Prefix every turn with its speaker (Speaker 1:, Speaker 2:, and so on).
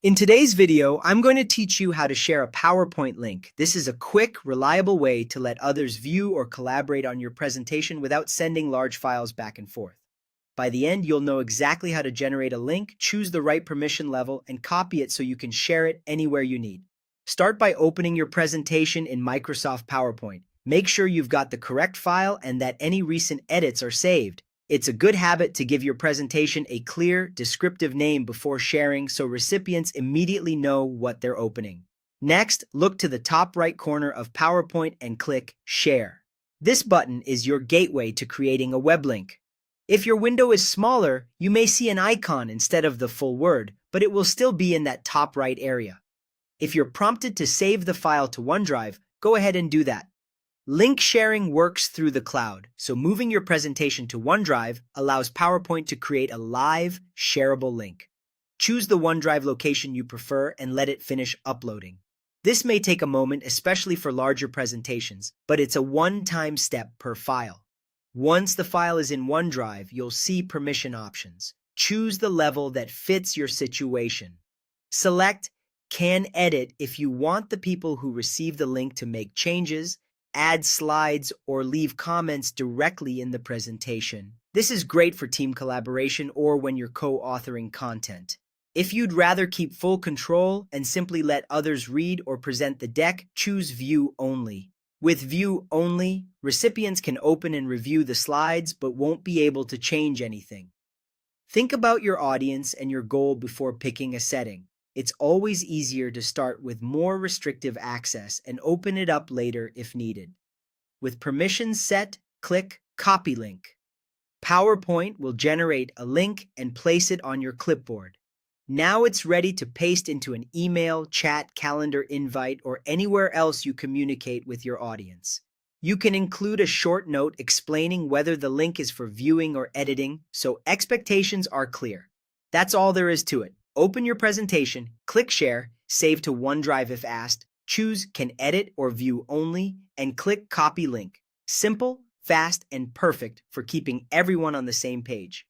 Speaker 1: In today's video, I'm going to teach you how to share a PowerPoint link. This is a quick, reliable way to let others view or collaborate on your presentation without sending large files back and forth. By the end, you'll know exactly how to generate a link, choose the right permission level, and copy it so you can share it anywhere you need. Start by opening your presentation in Microsoft PowerPoint. Make sure you've got the correct file and that any recent edits are saved. It's a good habit to give your presentation a clear, descriptive name before sharing so recipients immediately know what they're opening. Next, look to the top right corner of PowerPoint and click Share. This button is your gateway to creating a web link. If your window is smaller, you may see an icon instead of the full word, but it will still be in that top right area. If you're prompted to save the file to OneDrive, go ahead and do that. Link sharing works through the cloud, so moving your presentation to OneDrive allows PowerPoint to create a live, shareable link. Choose the OneDrive location you prefer and let it finish uploading. This may take a moment, especially for larger presentations, but it's a one-time step per file. Once the file is in OneDrive, you'll see permission options. Choose the level that fits your situation. Select Can Edit if you want the people who receive the link to make changes, add slides, or leave comments directly in the presentation. This is great for team collaboration or when you're co-authoring content. If you'd rather keep full control and simply let others read or present the deck, choose View Only. With View Only, recipients can open and review the slides but won't be able to change anything. Think about your audience and your goal before picking a setting. It's always easier to start with more restrictive access and open it up later if needed. With permissions set, click Copy Link. PowerPoint will generate a link and place it on your clipboard. Now it's ready to paste into an email, chat, calendar invite, or anywhere else you communicate with your audience. You can include a short note explaining whether the link is for viewing or editing, so expectations are clear. That's all there is to it. Open your presentation, click Share, save to OneDrive if asked, choose Can Edit or View Only, and click Copy Link. Simple, fast, and perfect for keeping everyone on the same page.